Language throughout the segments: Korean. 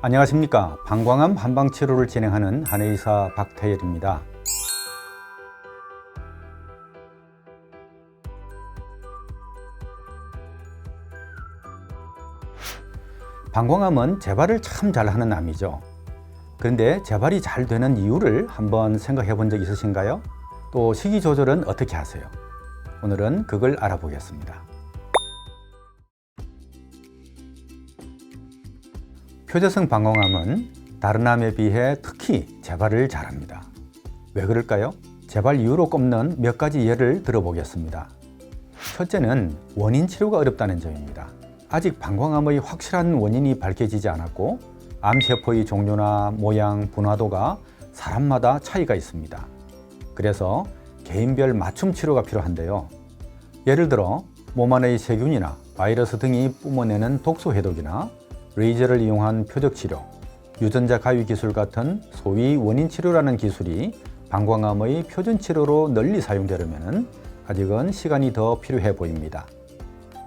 안녕하십니까. 방광암 한방치료를 진행하는 한의사 박태열입니다. 방광암은 재발을 참 잘하는 암이죠. 그런데 재발이 잘 되는 이유를 한번 생각해 본 적 있으신가요? 또 식이 조절은 어떻게 하세요? 오늘은 그걸 알아보겠습니다. 표재성 방광암은 다른 암에 비해 특히 재발을 잘합니다. 왜 그럴까요? 재발 이유로 꼽는 몇 가지 예를 들어보겠습니다. 첫째는 원인 치료가 어렵다는 점입니다. 아직 방광암의 확실한 원인이 밝혀지지 않았고 암세포의 종류나 모양, 분화도가 사람마다 차이가 있습니다. 그래서 개인별 맞춤 치료가 필요한데요. 예를 들어 몸 안의 세균이나 바이러스 등이 뿜어내는 독소 해독이나 레이저를 이용한 표적 치료, 유전자 가위 기술 같은 소위 원인 치료라는 기술이 방광암의 표준 치료로 널리 사용되려면 아직은 시간이 더 필요해 보입니다.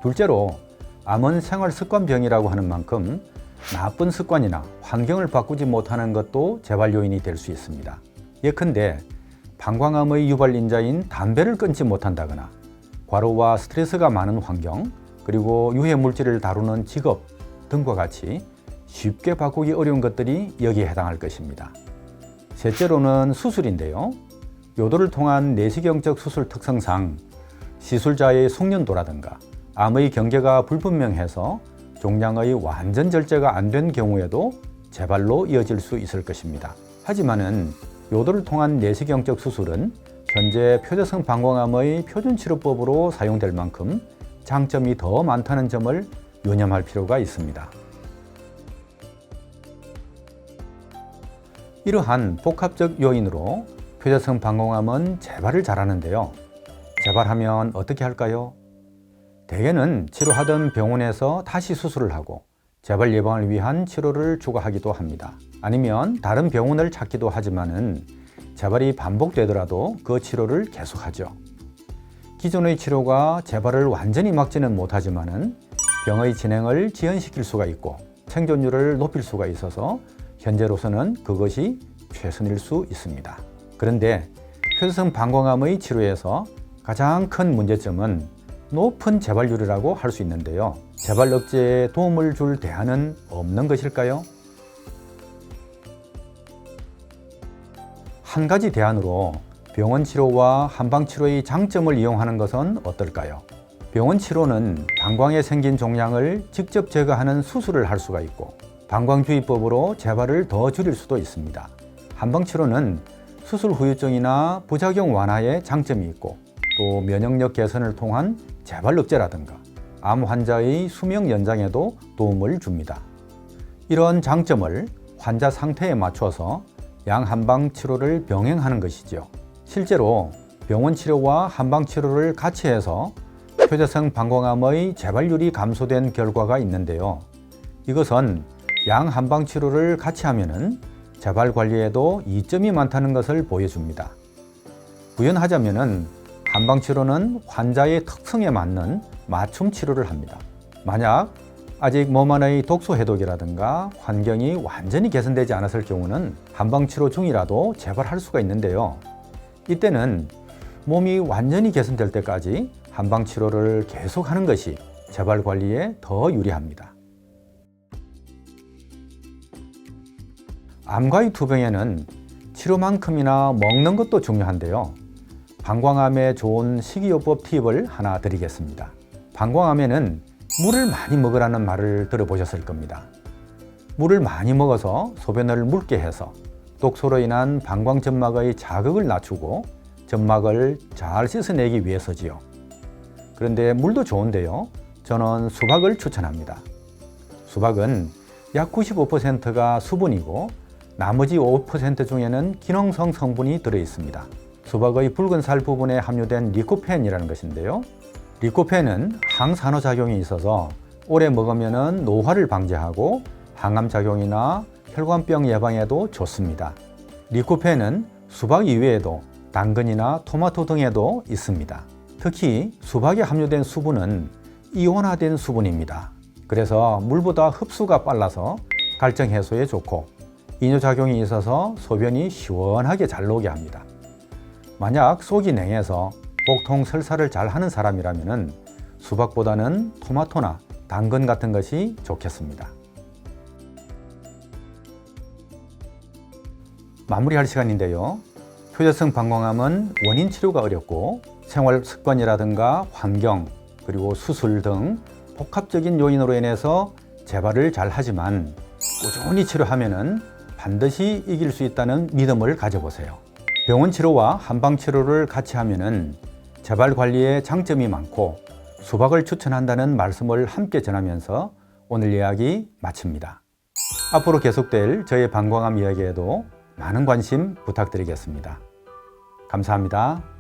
둘째로 암은 생활 습관병이라고 하는 만큼 나쁜 습관이나 환경을 바꾸지 못하는 것도 재발 요인이 될 수 있습니다. 예컨대 방광암의 유발인자인 담배를 끊지 못한다거나 과로와 스트레스가 많은 환경, 그리고 유해 물질을 다루는 직업 등과 같이 쉽게 바꾸기 어려운 것들이 여기에 해당할 것입니다. 셋째로는 수술인데요. 요도를 통한 내시경적 수술 특성상 시술자의 숙련도라든가 암의 경계가 불분명해서 종양의 완전 절제가 안 된 경우에도 재발로 이어질 수 있을 것입니다. 하지만은 요도를 통한 내시경적 수술은 현재 표재성 방광암의 표준치료법으로 사용될 만큼 장점이 더 많다는 점을 유념할 필요가 있습니다. 이러한 복합적 요인으로 표재성 방광암은 재발을 잘하는데요. 재발하면 어떻게 할까요? 대개는 치료하던 병원에서 다시 수술을 하고 재발 예방을 위한 치료를 추가하기도 합니다. 아니면 다른 병원을 찾기도 하지만은 재발이 반복되더라도 그 치료를 계속하죠. 기존의 치료가 재발을 완전히 막지는 못하지만은 병의 진행을 지연시킬 수가 있고 생존율을 높일 수가 있어서 현재로서는 그것이 최선일 수 있습니다. 그런데 표재성 방광암의 치료에서 가장 큰 문제점은 높은 재발률이라고 할 수 있는데요. 재발 억제에 도움을 줄 대안은 없는 것일까요? 한 가지 대안으로 병원 치료와 한방 치료의 장점을 이용하는 것은 어떨까요? 병원 치료는 방광에 생긴 종양을 직접 제거하는 수술을 할 수가 있고 방광주의법으로 재발을 더 줄일 수도 있습니다. 한방 치료는 수술 후유증이나 부작용 완화에 장점이 있고 또 면역력 개선을 통한 재발 억제라든가 암 환자의 수명 연장에도 도움을 줍니다. 이런 장점을 환자 상태에 맞춰서 양한방 치료를 병행하는 것이죠. 실제로 병원 치료와 한방 치료를 같이 해서 표재성 방광암의 재발률이 감소된 결과가 있는데요. 이것은 양한방 치료를 같이 하면은 재발 관리에도 이점이 많다는 것을 보여줍니다. 부연하자면은 한방 치료는 환자의 특성에 맞는 맞춤 치료를 합니다. 만약 아직 몸 안의 독소 해독이라든가 환경이 완전히 개선되지 않았을 경우는 한방 치료 중이라도 재발할 수가 있는데요. 이때는 몸이 완전히 개선될 때까지 한방 치료를 계속하는 것이 재발 관리에 더 유리합니다. 암과의 투병에는 치료만큼이나 먹는 것도 중요한데요. 방광암에 좋은 식이요법 팁을 하나 드리겠습니다. 방광암에는 물을 많이 먹으라는 말을 들어보셨을 겁니다. 물을 많이 먹어서 소변을 묽게 해서 독소로 인한 방광점막의 자극을 낮추고 점막을 잘 씻어내기 위해서지요. 그런데 물도 좋은데요. 저는 수박을 추천합니다. 수박은 약 95%가 수분이고 나머지 5% 중에는 기능성 성분이 들어 있습니다. 수박의 붉은 살 부분에 함유된 리코펜이라는 것인데요. 리코펜은 항산화작용이 있어서 오래 먹으면 노화를 방지하고 항암작용이나 혈관병 예방에도 좋습니다. 리코펜은 수박 이외에도 당근이나 토마토 등에도 있습니다. 특히 수박에 함유된 수분은 이온화된 수분입니다. 그래서 물보다 흡수가 빨라서 갈증 해소에 좋고 이뇨작용이 있어서 소변이 시원하게 잘 나오게 합니다. 만약 속이 냉해서 복통 설사를 잘 하는 사람이라면 수박보다는 토마토나 당근 같은 것이 좋겠습니다. 마무리할 시간인데요. 표재성 방광암은 원인 치료가 어렵고 생활 습관이라든가 환경 그리고 수술 등 복합적인 요인으로 인해서 재발을 잘 하지만 꾸준히 치료하면은 반드시 이길 수 있다는 믿음을 가져보세요. 병원 치료와 한방 치료를 같이 하면은 재발 관리에 장점이 많고 수박을 추천한다는 말씀을 함께 전하면서 오늘 이야기 마칩니다. 앞으로 계속될 저의 방광암 이야기에도 많은 관심 부탁드리겠습니다. 감사합니다.